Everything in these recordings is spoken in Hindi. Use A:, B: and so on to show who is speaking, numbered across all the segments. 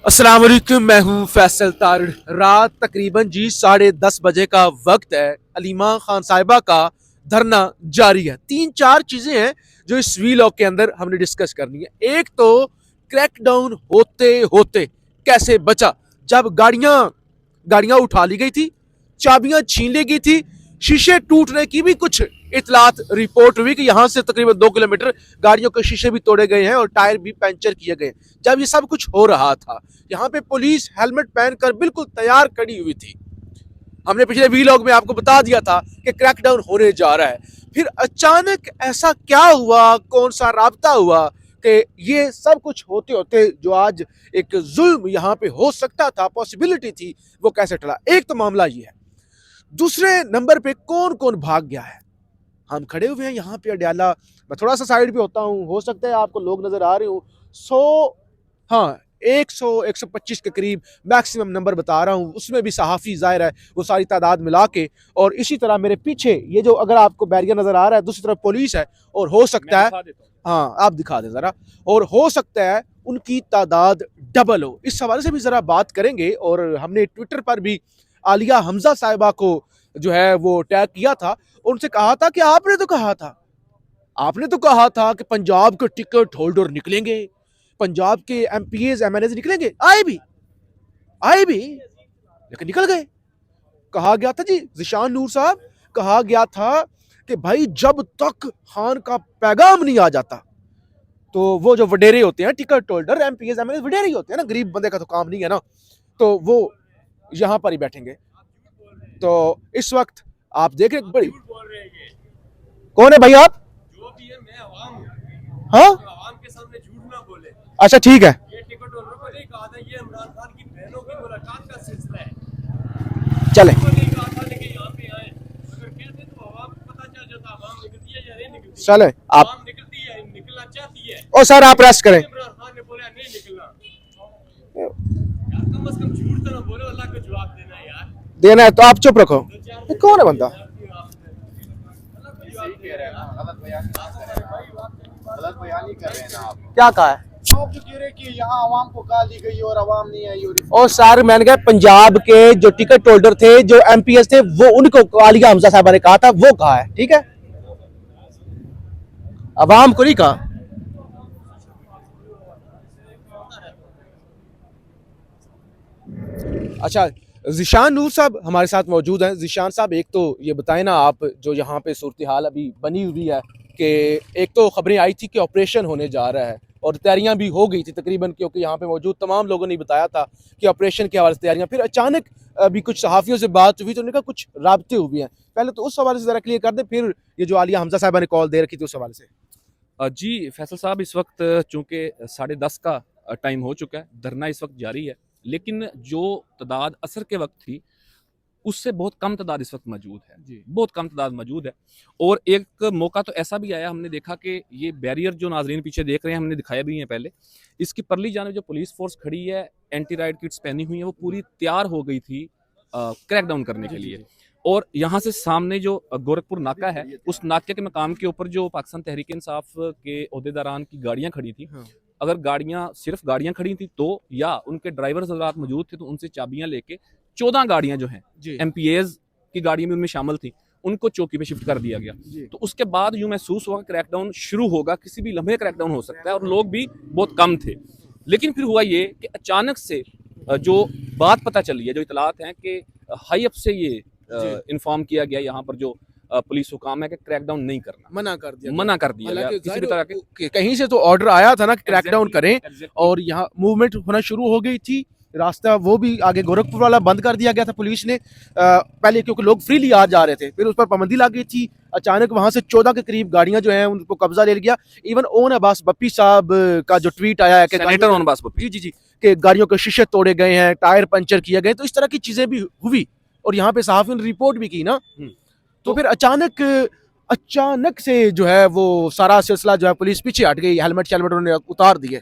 A: अस्सलाम वालेकुम, मैं हूं फैसल तारिड़। रात तकरीबन जी 10:30 बजे का वक्त है। अलीमा खान साहिबा का धरना जारी है। तीन चार चीजें हैं जो इस वीलॉग के अंदर हमने डिस्कस करनी है। एक तो क्रैकडाउन होते होते कैसे बचा, जब गाड़ियां गाड़ियां उठा ली गई थी, चाबियां छीन ली गई थी, शीशे टूटने की भी कुछ इतलात रिपोर्ट हुई कि यहां से तकरीबन 2 किलोमीटर गाड़ियों के शीशे भी तोड़े गए हैं और टायर भी पंचर किए गए। जब ये सब कुछ हो रहा था, यहाँ पे पुलिस हेलमेट पहनकर बिल्कुल तैयार खड़ी हुई थी। हमने पिछले वीलॉग में आपको बता दिया था कि क्रैकडाउन होने जा रहा है। फिर अचानक ऐसा क्या हुआ, कौन सा राब्ता हुआ कि ये सब कुछ होते होते जो आज एक जुल्म यहाँ पे हो सकता था, पॉसिबिलिटी थी, वो कैसे टला। एक तो मामला ये है। दूसरे नंबर पे कौन कौन भाग गया है। हम खड़े हुए हैं यहाँ पे अडयाला, मैं थोड़ा सा साइड पे होता हूँ, हो सकता है आपको लोग नजर आ रहे हो। 100, हाँ, 100-125 के करीब मैक्सिमम नंबर बता रहा हूँ। उसमें भी सहाफ़ी ज़ाहिर है, वो सारी तादाद मिला के। और इसी तरह मेरे पीछे ये जो अगर आपको बैरियर नज़र आ रहा है, दूसरी तरफ पुलिस है। और हो सकता है, हाँ आप दिखा दें ज़रा, और हो सकता है उनकी तादाद डबल हो। इस हवाले से भी ज़रा बात करेंगे। और हमने ट्विटर पर भी आलिया हमजा साहिबा को जो है वो टैग किया था। उनसे कहा था कि आपने तो कहा था कि पंजाब के टिकट होल्डर निकलेंगे, पंजाब के एमपीएस एमएलए निकलेंगे। आए भी लेकिन निकल गए। कहा गया था जी जिशान नूर साहब, कहा गया था कि भाई जब तक खान का पैगाम नहीं आ जाता, तो वो जो वडेरे होते हैं टिकट होल्डर एमपीएस एमएलए वडेरे ही होते हैं ना, गरीब बंदे का तो काम नहीं है ना, तो वो यहाँ पर ही बैठेंगे। तो इस वक्त आप देख रहे बड़ी, कौन है भाई आप? जो भी है मैं आवाम हूं। हाँ, आवाम के सामने झूठ ना बोले। अच्छा ठीक है। ये टिकट होल्डर को नहीं कहा था, ये इमरान खान की बहनों की मुलाकात का सिलसिला है। चले, नहीं कहा था लेकिन यहाँ पे आए, अगर कहते तो आवाम को पता चल जाता आवाम निकलती है या नहीं निकलती। चले आप, आवाम निकलती है, निकलना चाहती है। ओ सर आप रेस्ट करें। इमरान खान ने बोला नहीं निकलना, यार कम से कम झूठ तो ना बोलो, अल्लाह को जवाब देना है यार, देना है तो आप चुप रखो। कौन है बंदा?
B: गलत बयान ही कर रहे हैं ना आप।
A: क्या कहा है?
B: आप जो कह रहे हैं कि यहाँ आवाम को गाल दी गई और आवाम नहीं आई।
A: और सर मैंने कहा पंजाब के जो टिकट होल्डर थे, जो एमपीएस थे, वो उनको आलिया हमजा साहबा ने कहा था, वो कहा है, ठीक है, आवाम को नहीं कहा। अच्छा, जिशान नूर साहब हमारे साथ मौजूद हैं। जिशान साहब, एक तो ये बताएं ना आप, जो यहाँ पे सूरत हाल अभी बनी हुई है कि एक तो खबरें आई थी कि ऑपरेशन होने जा रहा है और तैयारियां भी हो गई थी तकरीबन, क्योंकि यहाँ पे मौजूद तमाम लोगों ने बताया था कि ऑपरेशन के हवाले से तैयारियां। फिर अचानक अभी कुछ सहाफ़ियों से बात हुई तो उन्होंने कहा कुछ राब्ते हुए हैं। पहले तो उस हवाले से ज़रा क्लियर कर दें, फिर ये जो आलिया हमजा साहिबा ने कॉल दे रखी थी उस हवाले से।
C: जी फैसल साहब, इस वक्त चूंकि 10:30 का टाइम हो चुका है, धरना इस वक्त जारी है, लेकिन जो तादाद असर के वक्त थी उससे बहुत कम तादाद इस वक्त मौजूद है जी, बहुत कम तादाद मौजूद है। और एक मौका तो ऐसा भी आया, हमने देखा कि ये बैरियर जो नाजरीन पीछे देख रहे हैं, हमने दिखाया भी है पहले, इसकी परली जाने जो पुलिस फोर्स खड़ी है, एंटी राइड किट्स पहनी हुई है, वो पूरी तैयार हो गई थी क्रैकडाउन करने के लिए। और यहाँ से सामने जो गोरखपुर नाका है, उस नाके के मकाम के ऊपर जो पाकिस्तान तहरीक इंसाफ के ओहदेदारान की गाड़ियां खड़ी थी, अगर गाड़ियां सिर्फ गाड़ियां खड़ी थी तो, या उनके ड्राइवर हजरात मौजूद थे तो उनसे चाबियां लेके 14 गाड़ियां जो हैं एमपीएज की गाड़ियां भी उनमें शामिल थी, उनको चौकी पे शिफ्ट कर दिया गया। तो उसके बाद यूं महसूस हुआ क्रैकडाउन शुरू होगा, किसी भी लम्हे क्रैकडाउन हो सकता है, और लोग भी बहुत कम थे। लेकिन फिर हुआ ये कि अचानक से जो बात पता चली है, जो इतलात हैं कि हाई अप से ये इन्फॉर्म किया गया यहाँ पर जो पुलिस हुकाम है कि क्रैकडाउन नहीं करना, मना कर दिया गया किसी भी तरह के।
A: कहीं से तो ऑर्डर आया था ना कि क्रैकडाउन करें, और यहाँ मूवमेंट होना शुरू हो गई थी। रास्ता वो भी आगे गोरखपुर वाला बंद कर दिया गया था पुलिस ने पहले, क्योंकि लोग फ्रीली आ जा रहे थे, फिर उस पर पाबंदी लग गई थी। अचानक वहां से 14 के करीब गाड़ियां जो हैं उनको कब्जा ले लिया। इवन ओन अब्बास बप्पी साहब का जो ट्वीट आया है कि
C: सेनेटर ओन अब्बास बप्पी,
A: जी कि गाड़ियों के शीशे तोड़े गए हैं, टायर पंचर किए गए, तो इस तरह की चीजें भी हुई। और यहाँ पे सहाफियों ने रिपोर्ट भी की ना। तो फिर अचानक से जो है वो सारा सिलसिला जो है, पुलिस पीछे हट गई, हेलमेट उन्होंने उतार दिए।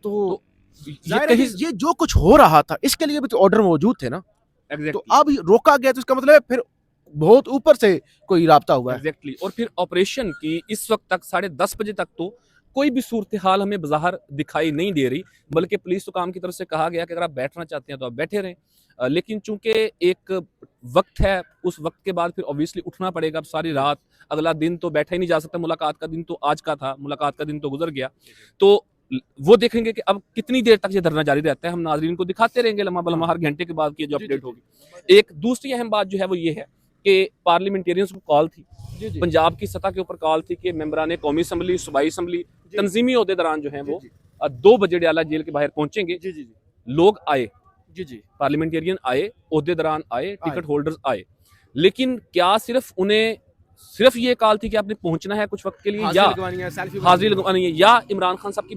A: तो ये जो कुछ हो रहा था इसके लिए भी तो ऑर्डर मौजूद थे ना। तो अब रोका गया, तो इसका मतलब है फिर बहुत ऊपर से कोई राब्ता हुआ है।
C: और फिर ऑपरेशन की इस वक्त तक 10:30 बजे तक तो कोई भी सूरत हाल हमें बाहर दिखाई नहीं दे रही, बल्कि पुलिस हुकाम की तरफ से कहा गया कि अगर आप बैठना चाहते हैं तो आप बैठे रहें। लेकिन चूंकि एक वक्त है, उस वक्त के बाद फिर ऑब्वियसली उठना पड़ेगा। अब सारी रात, अगला दिन तो बैठा ही नहीं जा सकता। मुलाकात का दिन तो आज का था, मुलाकात का दिन तो गुजर गया। तो वो देखेंगे कि अब कितनी देर तक ये धरना जारी रहता है। हम नाजरीन को दिखाते रहेंगे लम्हा बलम्हा हर घंटे के बाद की जो अपडेट होगी। एक दूसरी अहम बात जो है वो ये है कि पार्लियामेंटेरियंस को कॉल थी, पंजाब की सतह के ऊपर कॉल थी कि मेंबरान कौमी असम्बली, सूबाई असम्बली, तंजीमी ओहदेदारान जो हैं वो 2 बजे अडयाला जेल के बाहर पहुंचेंगे। लोग आए, पार्लियामेंटेरियन आए, ओहदेदारान आए, टिकट होल्डर्स आए, लेकिन क्या सिर्फ उन्हें सिर्फ ये कॉल थी कि आपने पहुंचना है कुछ वक्त के लिए, या हाजिरी लगवानी है, या इमरान खान साहब की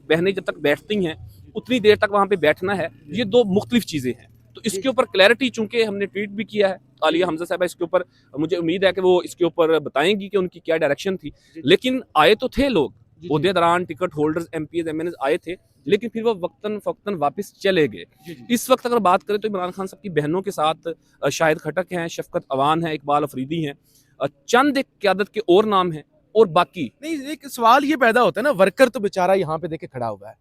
C: बहनें जब तक बैठती हैं उतनी देर तक वहां पे बैठना है? ये 2 मुख्तलिफ चीजें हैं। तो इसके ऊपर क्लैरिटी, चूंकि हमने ट्वीट भी किया है, आलिया हमजा साहब इसके ऊपर, मुझे उम्मीद है कि वो इसके ऊपर बताएंगी कि उनकी क्या डायरेक्शन थी। लेकिन आए तो थे लोग, ओहदेदारान, टिकट होल्डर्स, एमपीज, एमएनएस आए थे, लेकिन फिर वो वक्तन फक्तन वापस चले गए। इस वक्त अगर बात करें तो इमरान खान साहब की बहनों के साथ शाहिद खटक हैं, शफकत अवान है, इकबाल अफरीदी हैं, चंद एक क़यादत के और नाम हैं, और बाकी
A: नहीं। एक सवाल ये पैदा होता है ना, वर्कर तो बेचारा यहाँ पे देखे खड़ा हुआ है,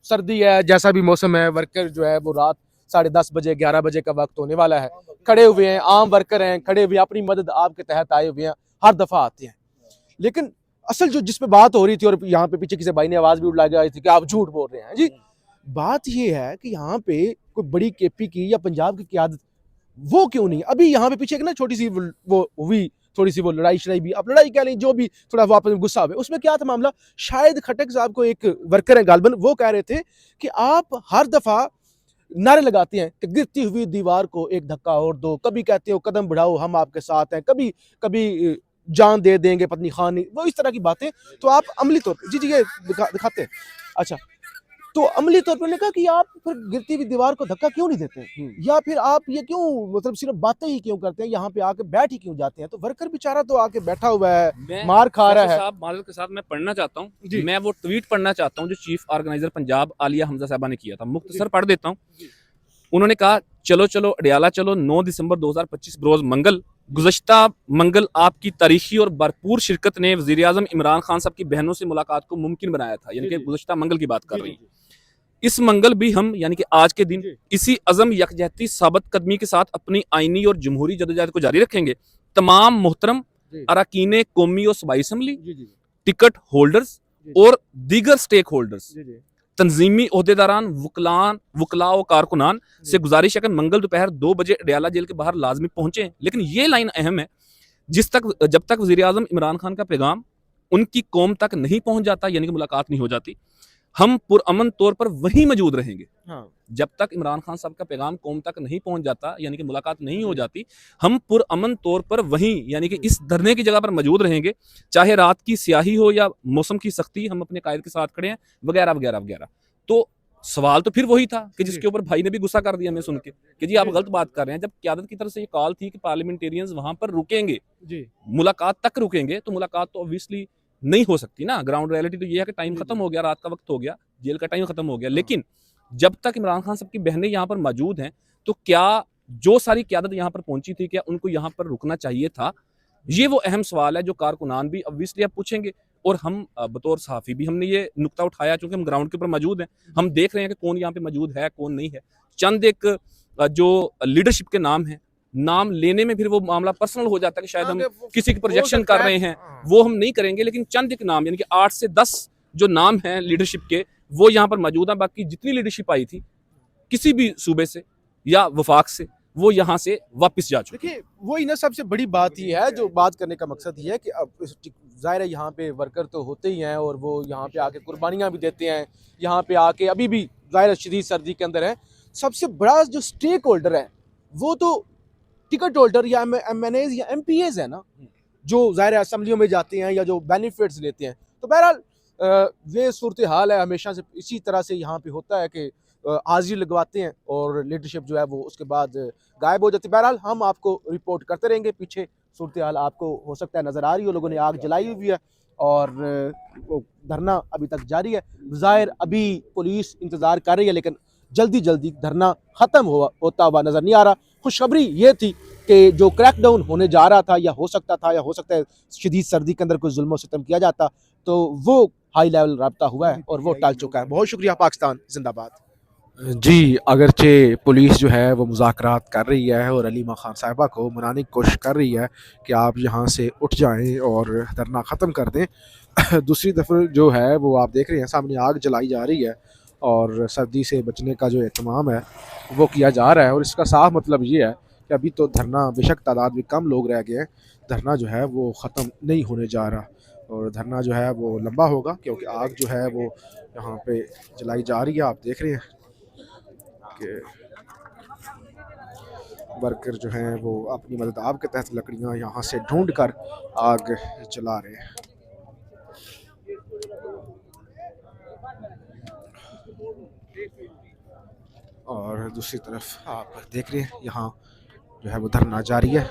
A: सर्दी है, जैसा भी मौसम है, वर्कर जो है वो रात 10:30 बजे 11 बजे का वक्त होने वाला है, खड़े हुए हैं, आम वर्कर हैं, खड़े हुए अपनी मदद आपके तहत आए हुए हैं, हर दफा आते हैं। लेकिन असल जो जिस पे बात हो रही थी, और यहाँ पे पीछे किसी भाई ने आवाज भी उठाई थी कि आप झूठ बोल रहे हैं जी, बात ये है कि यहाँ पे कोई बड़ी केपी की या पंजाब की क़यादत वो क्यों नहीं? अभी यहाँ पे पीछे एक ना छोटी सी वो हुई, थोड़ी सी वो लड़ाई शड़ाई भी, आप लड़ाई कह लें, जो भी थोड़ा वो आपस में गुस्सा हुए, उसमें क्या था मामला? शायद खटक साहब को एक वर्कर है गालबन, वो कह रहे थे कि आप हर दफा नारे लगाते हैं कि गिरती हुई दीवार को एक धक्का और दो, कभी कहते हो कदम बढ़ाओ हम आपके साथ हैं, कभी कभी जान दे देंगे पत्नी खानी, वो इस तरह की बातें। तो आप अमली तौर पर जी ये दिखाते हैं। अच्छा, तो अमली तौर पर ने कहा कि आप फिर गिरती हुई दीवार को धक्का क्यों नहीं देते, या फिर आप ये क्यों मतलब सिर्फ बातें ही क्यों करते हैं, यहाँ पे आके बैठ ही क्यों जाते हैं? तो वर्कर बेचारा तो आके बैठा हुआ है, मार खा रहा है।
C: माजरत के साथ मैं पढ़ना चाहता हूँ, मैं वो ट्वीट पढ़ना चाहता हूँ जो चीफ ऑर्गेनाइजर पंजाब आलिया हमजा साहबा ने किया था, मुख्तसर पढ़ देता हूँ। उन्होंने कहा, चलो चलो अडयाला चलो, 9 दिसंबर 2025 बरोज मंगल, गुज़श्ता मंगल आपकी तारीखी और भरपूर शिरकत ने वज़ीर आज़म इमरान खान साहब की बहनों से मुलाकात को मुमकिन बनाया था। यानी कि गुज़श्ता मंगल की बात कर रही है। इस मंगल भी हम यानी कि आज के दिन इसी अज़म यकजहती साबित कदमी के साथ अपनी आईनी और जमहूरी जदोजहद को जारी रखेंगे। तमाम मोहतरम अरकान कौमी और सूबाई असम्बली, टिकट होल्डर्स और दीगर स्टेक होल्डर्स, तंजीमी ओहदेदारान, वकला और कारकुनान से गुजारिश है कि मंगल दोपहर 2 बजे अडयाला जेल के बाहर लाजमी पहुंचे। लेकिन ये लाइन अहम है, जब तक वज़ीर आज़म इमरान खान का पैगाम उनकी कौम तक नहीं पहुंच जाता, यानी कि मुलाकात नहीं हो जाती, हम पुरअमन तौर पर वहीं मौजूद रहेंगे। जब तक इमरान खान साहब का पैगाम कौम तक नहीं पहुंच जाता, यानी कि मुलाकात नहीं हो जाती, हम पुरअमन तौर पर वहीं यानी कि इस धरने की जगह पर मौजूद रहेंगे, चाहे रात की स्याही हो या मौसम की सख्ती, हम अपने कायद के साथ खड़े हैं, वगैरह वगैरह वगैरह। तो सवाल तो फिर वही था कि जिसके ऊपर भाई ने भी गुस्सा कर दिया हमें सुन के कि जी आप गलत बात कर रहे हैं। जब क़यादत की तरफ से ये कॉल थी कि पार्लियामेंटेरियंस वहां पर रुकेंगे, मुलाकात तक रुकेंगे, तो मुलाकात तो ऑब्वियसली नहीं हो सकती ना। ग्राउंड रियलिटी तो ये है कि टाइम खत्म हो गया, रात का वक्त हो गया, जेल का टाइम खत्म हो गया। लेकिन जब तक इमरान खान साहब की बहनें यहाँ पर मौजूद हैं, तो क्या जो सारी क़यादत यहाँ पर पहुंची थी, क्या उनको यहाँ पर रुकना चाहिए था? ये वो अहम सवाल है जो कारकुनान भी ऑब्वियसली अब पूछेंगे, और हम बतौर सहाफ़ी भी हमने ये नुक्ता उठाया, चूंकि हम ग्राउंड के ऊपर मौजूद हैं, हम देख रहे हैं कि कौन यहाँ पे मौजूद है, कौन नहीं है। चंद एक जो लीडरशिप के नाम हैं, नाम लेने में फिर वो मामला पर्सनल हो जाता है कि शायद हम किसी की प्रोजेक्शन कर रहे हैं, वो हम नहीं करेंगे। लेकिन चंद एक नाम यानी कि 8 से 10 जो नाम हैं लीडरशिप के, वो यहाँ पर मौजूद हैं। बाकी जितनी लीडरशिप आई थी किसी भी सूबे से या वफाक से, वो यहाँ से वापस जा चुके।
A: देखिए वही ना सबसे बड़ी बात ये है, जो बात करने का मकसद ये है कि अब जाहिर है यहाँ पे वर्कर तो होते ही हैं, और वो यहाँ पे आके कुर्बानियाँ भी देते हैं, यहाँ पे आके अभी भी जाहिर है शदीद सर्दी के अंदर है। सबसे बड़ा जो स्टेक होल्डर है वो तो टिकट होल्डर या एमएनएज या एमपीएज है ना, जो जाहिर है असम्बलियों में जाते हैं या जो बेनिफिट्स लेते हैं। तो बहरहाल ये सूरत हाल है, हमेशा से इसी तरह से यहाँ पे होता है कि हाजिरी लगवाते हैं और लीडरशिप जो है वो उसके बाद गायब हो जाती है। बहरहाल हम आपको रिपोर्ट करते रहेंगे। पीछे सूरत हाल आपको हो सकता है नज़र आ रही हो, लोगों ने आग जलाई हुई है और वो धरना अभी तक जारी है। ज़ाहिर अभी पुलिस इंतज़ार कर रही है, लेकिन जल्दी जल्दी धरना ख़त्म होता हुआ नज़र नहीं आ रहा। खुशखबरी ये थी कि जो क्रैकडाउन होने जा रहा था, या हो सकता है शदीद सर्दी के अंदर कोई जुल्म सितम किया जाता, तो वो हाई लेवल रब्ता हुआ है और वो टल चुका है। बहुत शुक्रिया, पाकिस्तान जिंदाबाद। जी, अगरचे पुलिस जो है वो मुज़ाकरात कर रही है और अलीमा खान साहिबा को मनाने की कोशिश कर रही है कि आप यहाँ से उठ जाएं और धरना ख़त्म कर दें। दूसरी तरफ जो है वो आप देख रहे हैं सामने आग जलाई जा रही है और सर्दी से बचने का जो एहतमाम है वो किया जा रहा है। और इसका साफ मतलब ये है कि अभी तो धरना, बेशक तादाद में कम लोग रह गए हैं, धरना जो है वो ख़त्म नहीं होने जा रहा और धरना जो है वो लंबा होगा क्योंकि आग जो है वो यहाँ पे जलाई जा रही है। आप देख रहे हैं कि वर्कर जो हैं वो अपनी मदद आग के तहत लकड़ियाँ यहाँ से ढूंढ कर आग जला रहे हैं। और दूसरी तरफ आप देख रहे हैं यहाँ जो है वो धरना जारी है।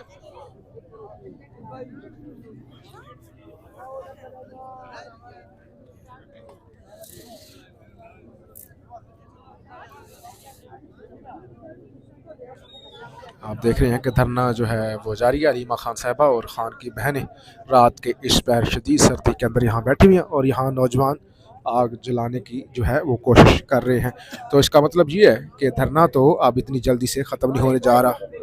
A: आप देख रहे हैं कि धरना जो है वो जारी है। अलीमा खान साहिबा और ख़ान की बहनें रात के इस पैर शदीद सर्दी के अंदर यहाँ बैठी हुई हैं और यहाँ नौजवान आग जलाने की जो है वो कोशिश कर रहे हैं। तो इसका मतलब ये है कि धरना तो अब इतनी जल्दी से ख़त्म नहीं होने जा रहा।